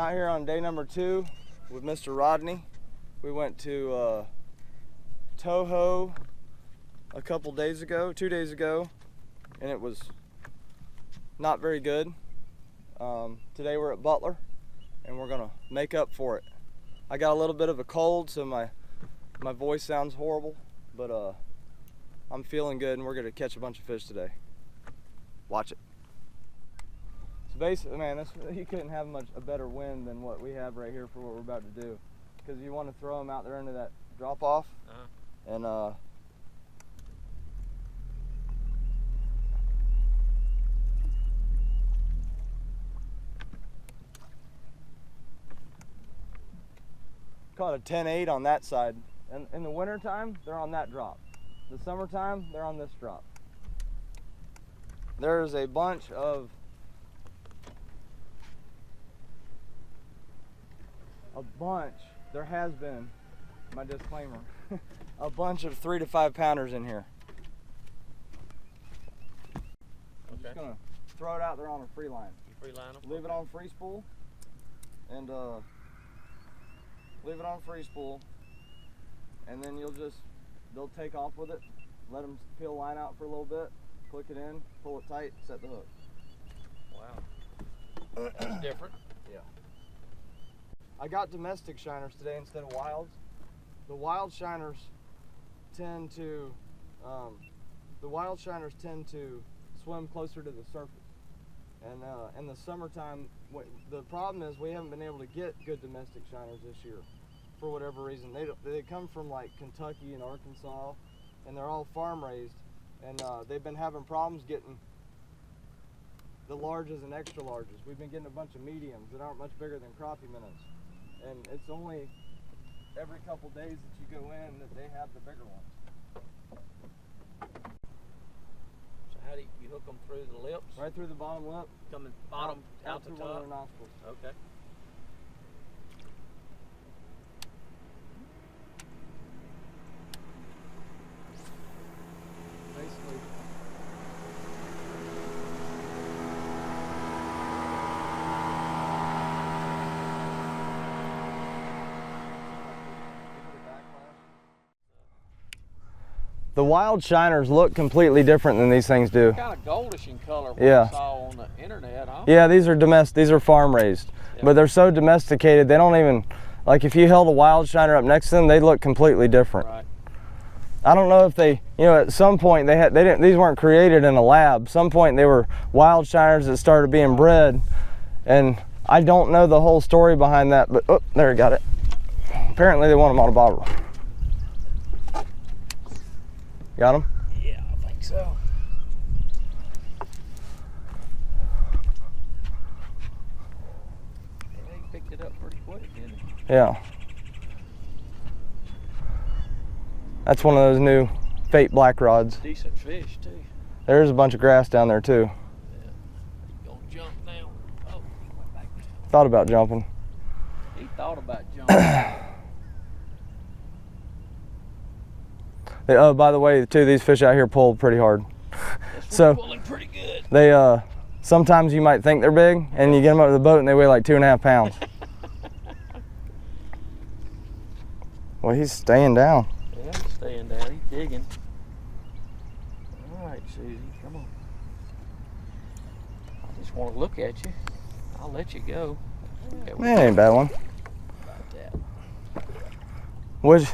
Out here on day number 2 with Mr. Rodney. We went to Toho a couple days ago, 2 days ago, and it was not very good. Today we're at Butler, and we're gonna make up for it. I got a little bit of a cold, so my voice sounds horrible, but I'm feeling good, and we're gonna catch a bunch of fish today. Watch it. So basically, man, you couldn't have a better wind than what we have right here for what we're about to do, because you want to throw them out there into that drop off, and caught a 10-8 on that side. And in the winter time, they're on that drop. The summertime, they're on this drop. There's a bunch of there has been, my disclaimer, a bunch of 3 to 5 pounders in here. I'm just gonna throw it out there on a free line. You free line them? Leave it on free spool, and leave it on free spool, and then they'll take off with it. Let them peel line out for a little bit, click it in, pull it tight, set the hook. Wow. That's different. Yeah. I got domestic shiners today instead of wilds. The wild shiners tend to swim closer to the surface. And in the summertime, the problem is we haven't been able to get good domestic shiners this year for whatever reason. They come from like Kentucky and Arkansas, and they're all farm raised, and they've been having problems getting the larges and extra larges. We've been getting a bunch of mediums that aren't much bigger than crappie minnows, and it's only every couple days that you go in that they have the bigger ones. How do you hook them through the lips? Right through the bottom lip. Coming bottom out the through top? one of their nostrils. Okay. Basically. The wild shiners look completely different than these things do. Kind of goldish in color. What Yeah. I saw on the internet, huh? Yeah, these are domestic. These are farm raised, but they're so domesticated. They don't even, like, if you held a wild shiner up next to them, they look completely different. Right. I don't know if they, at some point these weren't created in a lab. Some point they were wild shiners that started being bred, and I don't know the whole story behind that. But oh, there, I got it. Apparently they want them on a bobber. Got him? Yeah, I think so. Yeah, he picked it up pretty quick, didn't he? Yeah. That's one of those new Fate black rods. Decent fish, too. There's a bunch of grass down there, too. Yeah. He's going to jump now. Oh, he went back down. Thought about jumping. He thought about jumping. Oh, by the way, too, these fish out here pull pretty hard. So pulling pretty good. They sometimes you might think they're big, and you get them up to the boat and they weigh like 2.5 pounds. Well, he's staying down. Yeah, he's staying down. He's digging. All right, Susie, come on. I just want to look at you. I'll let you go. Man, ain't a bad one. About that.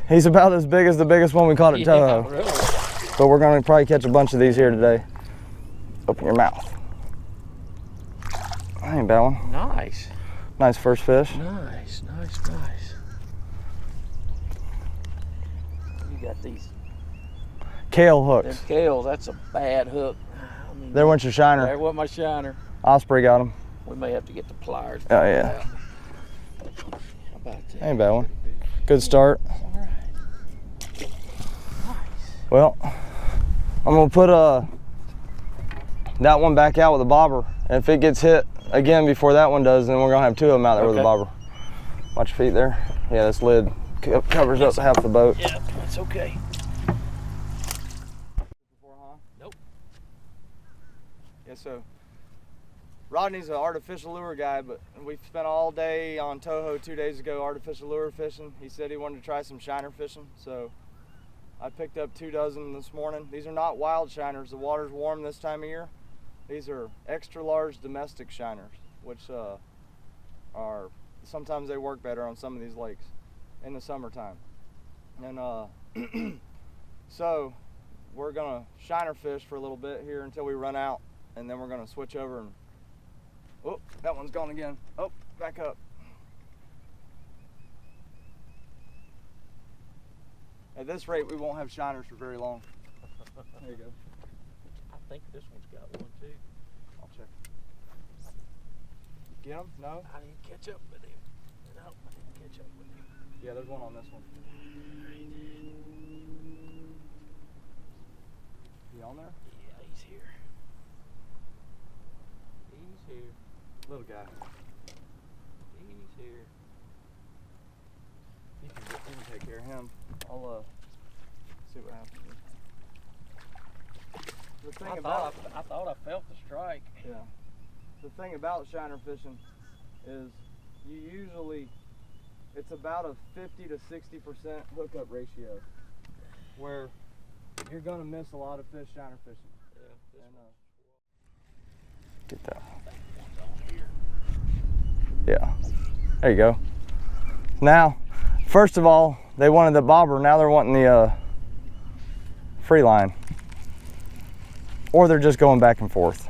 He's about as big as the biggest one we caught at Toho. Really. But we're going to probably catch a bunch of these here today. Open your mouth. That ain't a bad one. Nice. Nice first fish. Nice. You got these Kale them hooks. scales. That's a bad hook. I mean, There went your shiner. there went my shiner. Osprey got him. We may have to get the pliers. Oh, yeah. How about that? Ain't a bad one. Good start. All right. Nice. Well, I'm gonna put that one back out with a bobber, and if it gets hit again before that one does, then we're gonna have 2 of them out there with a bobber. Watch your feet there. Yeah, this lid covers up half the boat. Yeah, that's okay. Nope. Yeah, so Rodney's an artificial lure guy, but we spent all day on Toho 2 days ago artificial lure fishing. He said he wanted to try some shiner fishing, so I picked up 2 dozen this morning. These are not wild shiners. The water's warm this time of year. These are extra large domestic shiners, which are, sometimes they work better on some of these lakes in the summertime. And so we're gonna shiner fish for a little bit here until we run out, and then we're gonna switch over and, oh, that one's gone again. Oh, back up. At this rate, we won't have shiners for very long. There you go. I think this one's got one too. I'll check. Get him? No? I didn't catch up with him. No, I didn't catch up with him. Yeah, there's one on this one. He on there? Yeah, he's here. He's here. Little guy. He's here. You can take care of him. I'll see what happens. The thing I thought I felt the strike. Yeah. The thing about shiner fishing is you usually, it's about a 50 to 60% hookup ratio, where you're gonna miss a lot of fish shiner fishing. Yeah. Get that. Here. Yeah. There you go. Now, first of all, they wanted the bobber. Now they're wanting the free line, or they're just going back and forth.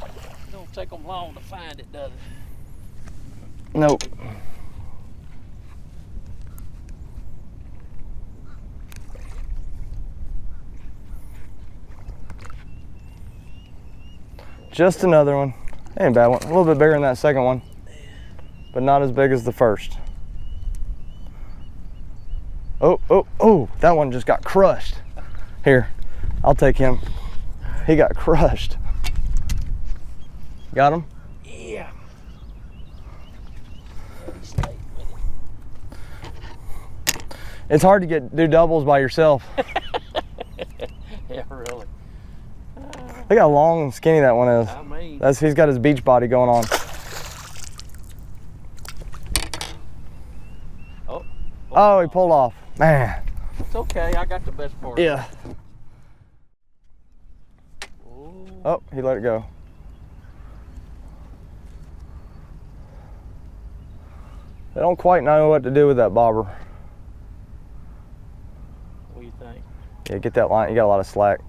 It don't take them long to find it, does it? Nope. Just another one. Ain't a bad one. A little bit bigger than that second one, but not as big as the first. Oh, oh, oh, that one just got crushed. Here, I'll take him. He got crushed. Got him? Yeah. It's hard to do doubles by yourself. Yeah, really. Look how long and skinny that one is. I mean, He's got his beach body going on. Oh, he pulled off. Man. It's okay, I got the best part. Yeah. Ooh. Oh, he let it go. They don't quite know what to do with that bobber. What do you think? Yeah, get that line. You got a lot of slack.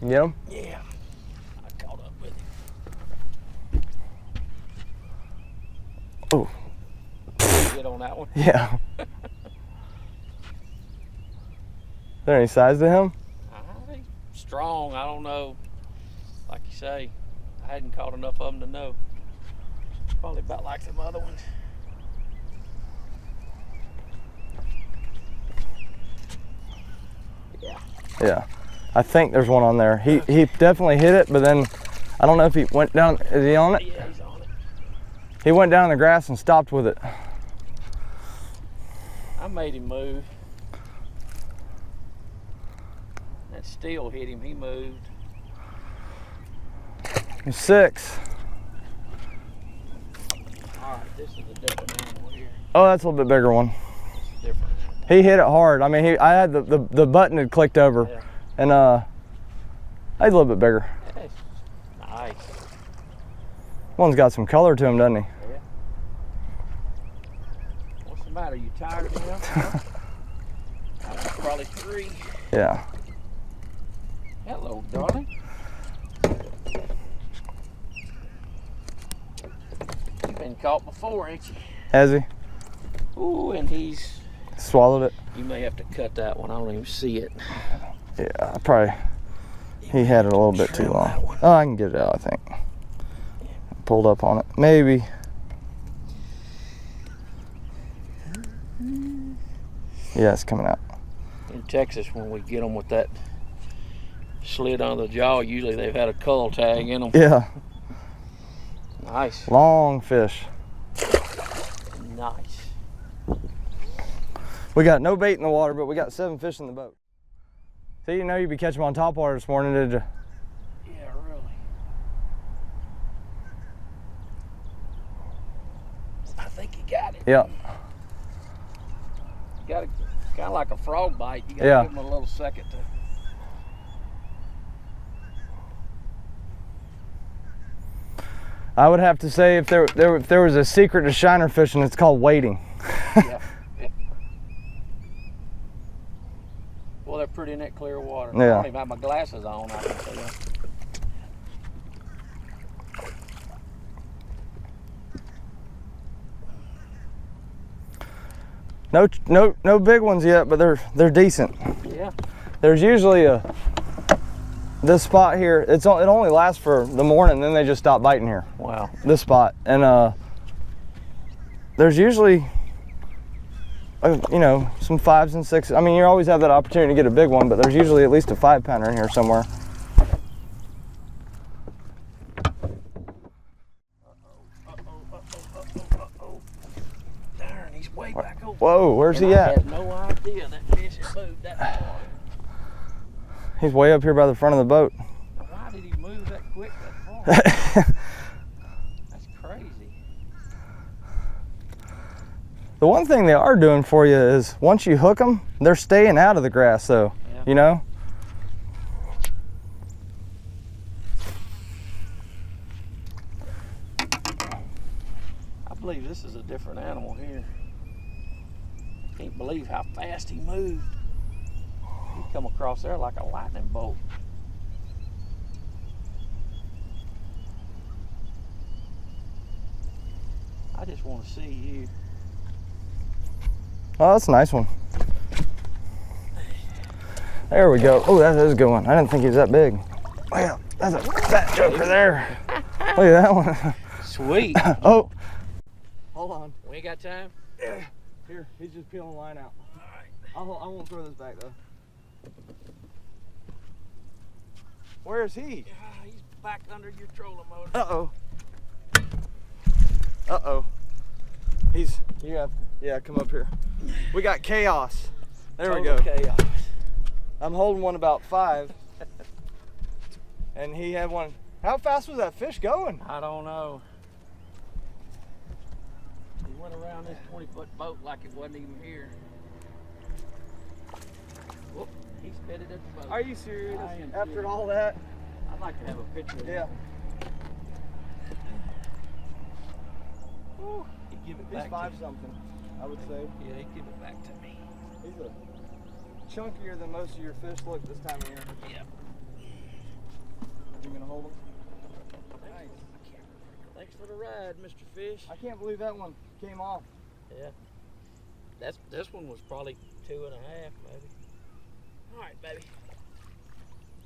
You get him? Yeah. I caught up with him. Oh. Get on that one? Yeah. Is there any size to him? Strong, I don't know. Like you say, I hadn't caught enough of them to know. Probably about like some other ones. Yeah. Yeah. I think there's one on there. He definitely hit it, but then I don't know if he went down. Is he on it? Yeah, he's on it. He went down in the grass and stopped with it. I made him move. That steel hit him, he moved. He's 6. All right, this is a different animal here. Oh, that's a little bit bigger one. Different. He hit it hard. I mean, I had the button had clicked over, Yeah. and he's a little bit bigger. That's nice. One's got some color to him, doesn't he? Yeah. What's the matter? You tired of him? Probably 3. Yeah. Hello, darling. You've been caught before, ain't you? Has he? Ooh, and he's... Swallowed it? You may have to cut that one. I don't even see it. Yeah, he had it a little bit too long. Oh, I can get it out, I think. Pulled up on it. Maybe. Yeah, it's coming out. In Texas, when we get them with that slit on the jaw, usually they've had a cull tag in them. Yeah. Nice. Long fish. Nice. We got no bait in the water, but we got 7 fish in the boat. So you know you'd be catching them on topwater this morning, did you? Yeah, really. I think he got it. Yeah. Got it, kind of like a frog bite. You got to Yeah. give him a little second to. I would have to say if there was a secret to shiner fishing, it's called waiting. Yeah. Yeah. Well, they're pretty in that clear water. Yeah. I don't even have my glasses on. I can see them. No big ones yet, but they're decent. Yeah. There's usually this spot here. It only lasts for the morning, then they just stop biting here. Wow. This spot, and there's usually you know, some 5s and 6s. I mean, you always have that opportunity to get a big one, but there's usually at least a 5-pounder in here somewhere. Darn, he's way back over. Whoa, where's he I at? had no idea that fish had moved that far. He's way up here by the front of the boat. Now, why did he move that quick that far? That's crazy. The one thing they are doing for you is once you hook them, they're staying out of the grass, though. Yeah. You know? I believe this is a different animal here. Can't believe how fast he moved. He come across there like a lightning bolt. I just want to see you. Oh, that's a nice one. There we go. Oh, that is a good one. I didn't think he was that big. Wow, that's a fat joker there. Look at that one. Sweet. Oh. Hold on. We ain't got time? Yeah. Here, he's just peeling the line out. I won't throw this back, though. Where is he? He's back under your trolling motor. Uh-oh. Uh-oh. Yeah, come up here. We got chaos. There we go. Chaos. I'm holding one about 5. And he had one. How fast was that fish going? I don't know. He went around this 20-foot boat like it wasn't even here. Whoop, he spit it at the boat. Are you serious? I am After serious. all that? I'd like to have a picture of Yeah. him. Woo, he'd give it He's back 5 to me. something, I would say. Yeah, he'd give it back to me. He's chunkier than most of your fish look this time of year. Yep. You gonna hold him? Nice. Thanks for the ride, Mr. Fish. I can't believe that one came off. Yeah. This one was probably 2.5, maybe. All right, baby.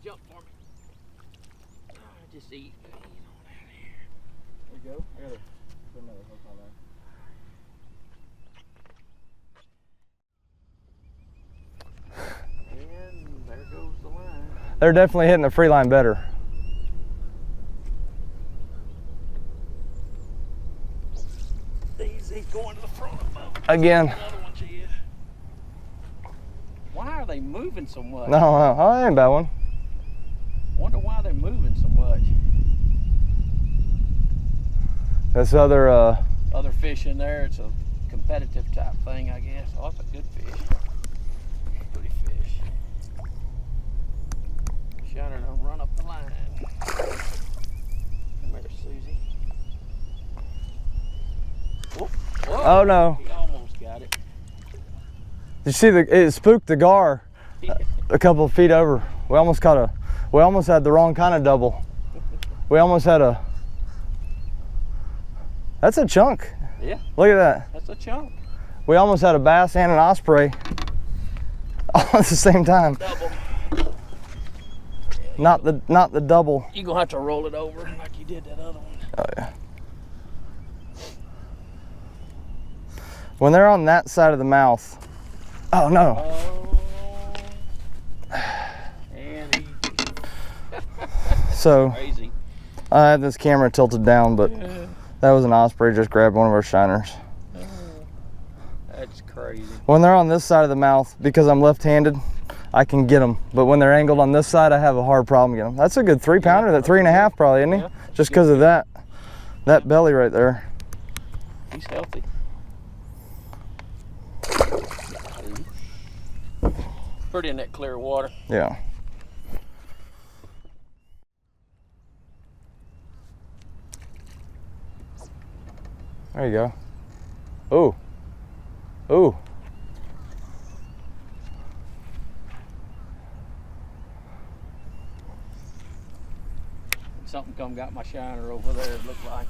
Jump for me. Just eat. Get on down here. There you go. I gotta put another hook on there. And there goes the line. They're definitely hitting the free line better. He's going to the front of the boat. Again. Another one, she is. Why are they moving so much? No, oh, that ain't a bad one. Wonder why they're moving so much. This other, Other fish in there, it's a competitive type thing, I guess. Oh, that's a good fish. Pretty fish. Shiner don't run up the line. Come here, Susie. Whoop. Whoa. Oh, no. He almost got it. Did you see it spooked the gar a couple of feet over. We almost had the wrong kind of double. We almost had that's a chunk. Yeah. Look at that. That's a chunk. We almost had a bass and an osprey all at the same time. Double. Not the double. You're gonna have to roll it over like you did that other one. Oh yeah. When they're on that side of the mouth. Oh no. Oh. And he So crazy. I had this camera tilted down, but that was an osprey just grabbed one of our shiners. That's crazy. When they're on this side of the mouth, because I'm left-handed, I can get them. But when they're angled on this side, I have a hard problem getting them. That's a good 3-pounder, that 3.5 probably, isn't he? Yeah. Just because of that belly right there. He's healthy. Pretty in that clear water. Yeah. There you go. Ooh. Ooh. Something come got my shiner over there, it looked like.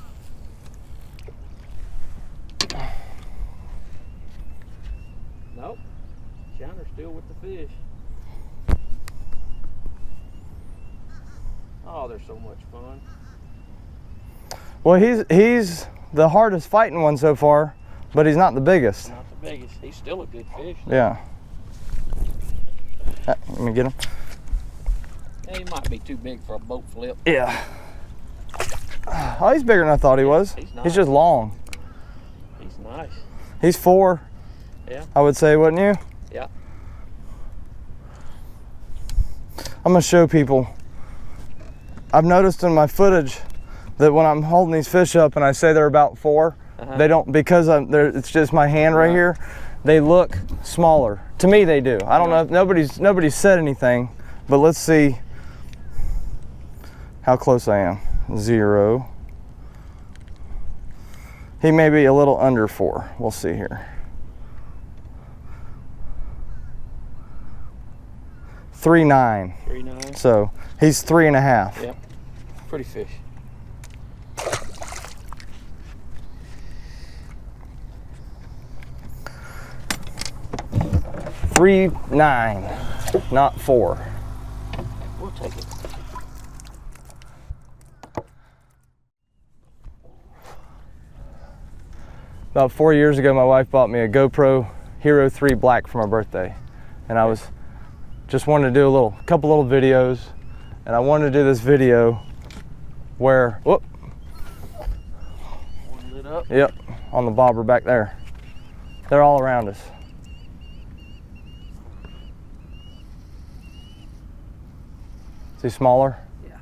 Nope. Shiner's still with the fish. Oh, they're so much fun. Well, he's the hardest fighting one so far, but he's not the biggest. Not the biggest. He's still a good fish. Yeah. Let me get him. Yeah, he might be too big for a boat flip. Yeah. Oh, he's bigger than I thought he was. He's nice. He's just long. He's nice. He's 4. Yeah. I would say, wouldn't you? Yeah. I'm gonna show people. I've noticed in my footage that when I'm holding these fish up and I say they're about 4, they don't, because it's just my hand right here, they look smaller. To me they do. I don't know if nobody's said anything, but let's see how close I am. 0. He may be a little under 4. We'll see here. 3.9. 3.9. So he's 3.5. Yep. Pretty fish. $3.9, not 4. We'll take it. About 4 years ago, my wife bought me a GoPro Hero 3 Black for my birthday, and I just wanted to do a couple little videos, and I wanted to do this video where, whoop, One lit up. yep, on the bobber back there. They're all around us. Is he smaller? Yeah.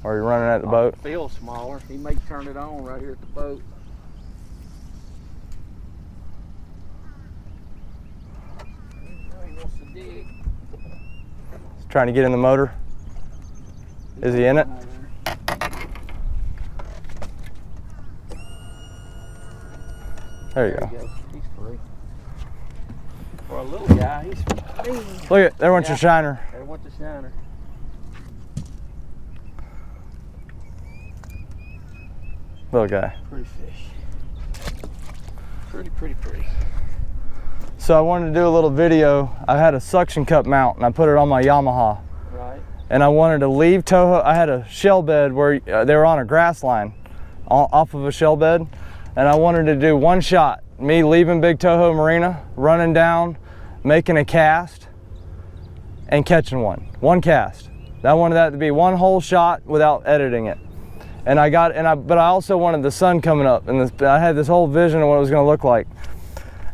Or are you running at the boat? Feels smaller. He may turn it on right here at the boat. He wants to dig. He's trying to get in the motor. Is he in it? There you go. He's free. For a little guy, he's mean. Look at, there went your shiner. There went the shiner. Little guy. Pretty fish. Pretty. So I wanted to do a little video. I had a suction cup mount and I put it on my Yamaha. Right. And I wanted to leave Toho. I had a shell bed where they were on a grass line off of a shell bed. And I wanted to do one shot. Me leaving Big Toho Marina, running down, making a cast, and catching one. One cast. I wanted that to be one whole shot without editing it. And but I also wanted the sun coming up, and I had this whole vision of what it was going to look like.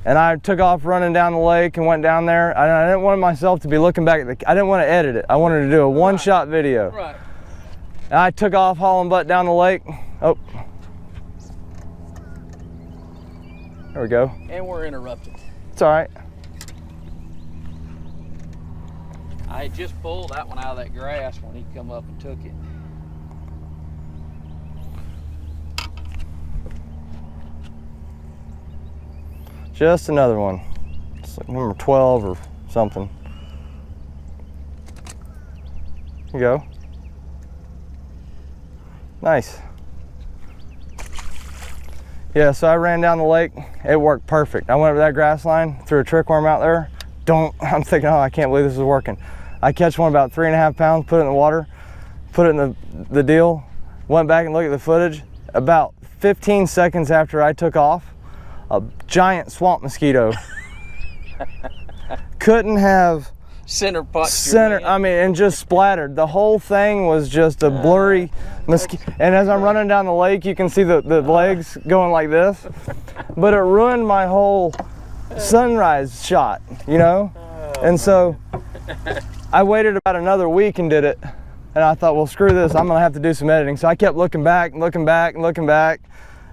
And I took off running down the lake and went down there. I didn't want myself to be looking back at I didn't want to edit it. I wanted to do a one-shot video. Right. And I took off hauling butt down the lake. Oh. There we go. And we're interrupted. It's all right. I had just pulled that one out of that grass when he come up and took it. Just another one. It's like number 12 or something. Here you go. Nice. Yeah, so I ran down the lake. It worked perfect. I went over that grass line, threw a trick worm out there. I'm thinking, oh, I can't believe this is working. I catch one about 3.5 pounds, put it in the water, put it in the deal, went back and looked at the footage. About 15 seconds after I took off, a giant swamp mosquito. Couldn't have I mean, and just splattered. The whole thing was just a blurry mosquito. And as I'm running down the lake, you can see the legs going like this. But it ruined my whole sunrise shot, you know? And so I waited about another week and did it. And I thought, well, screw this, I'm gonna have to do some editing. So I kept looking back, looking back, and looking back.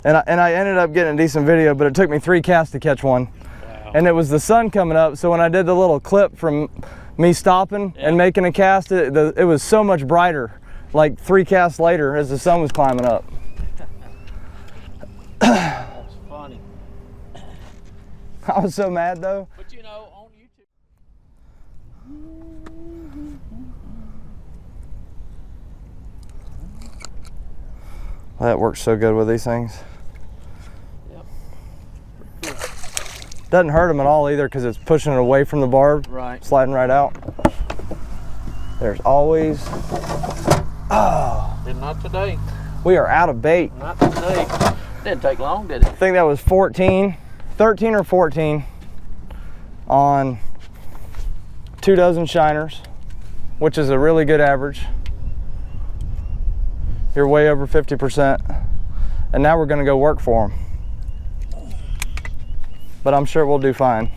And I ended up getting a decent video, but it took me 3 casts to catch one. Wow. And it was the sun coming up, so when I did the little clip from me stopping and making a cast, it was so much brighter, like 3 casts later as the sun was climbing up. That's funny. I was so mad though. But you know, on YouTube. Well, that works so good with these things. Yep. Doesn't hurt them at all either because it's pushing it away from the barb, right. Sliding right out. There's always, oh. And not today. We are out of bait. Not today. Didn't take long, did it? I think that was 13 or 14 on 2 dozen shiners, which is a really good average. You're way over 50%. And now we're gonna go work for them. But I'm sure we'll do fine.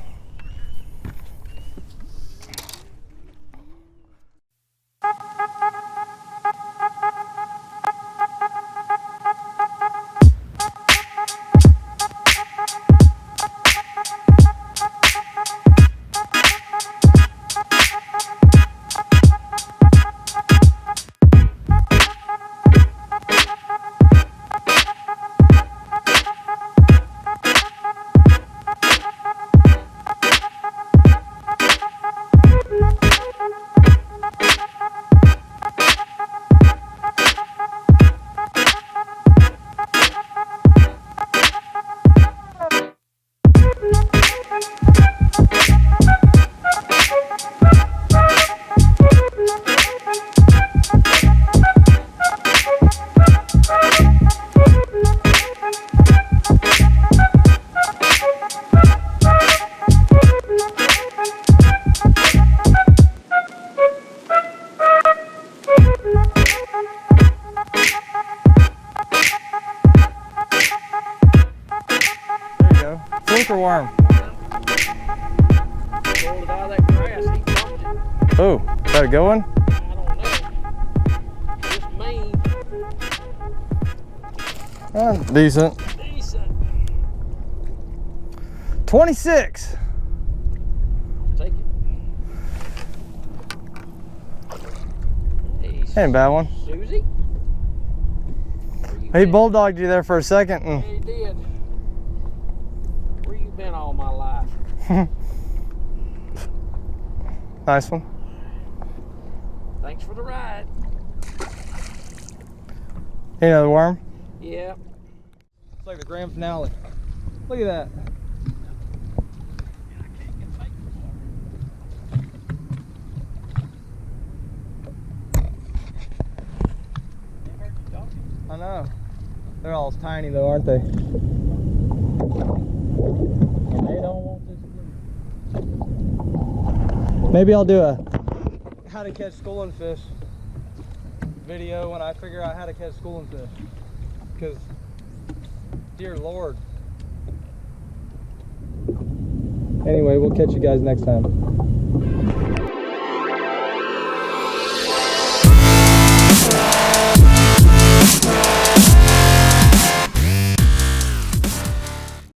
Fluker worm. Pulled it out of that grass. He bumped it. Oh, is that a good one? I don't know. Just mean. Decent. Decent. 26. I'll take it. Hey, Ain't a bad one. Susie? He bulldogged you there for a second. And Yeah, he did. Where you been all my life? nice one. Thanks for the ride. Another worm? Yeah. It's like the grand finale. Look at that. I know. They're all tiny though, aren't they? They don't want this blue. Maybe I'll do a how to catch schooling fish video when I figure out how to catch schooling fish. Because, dear Lord. Anyway, we'll catch you guys next time.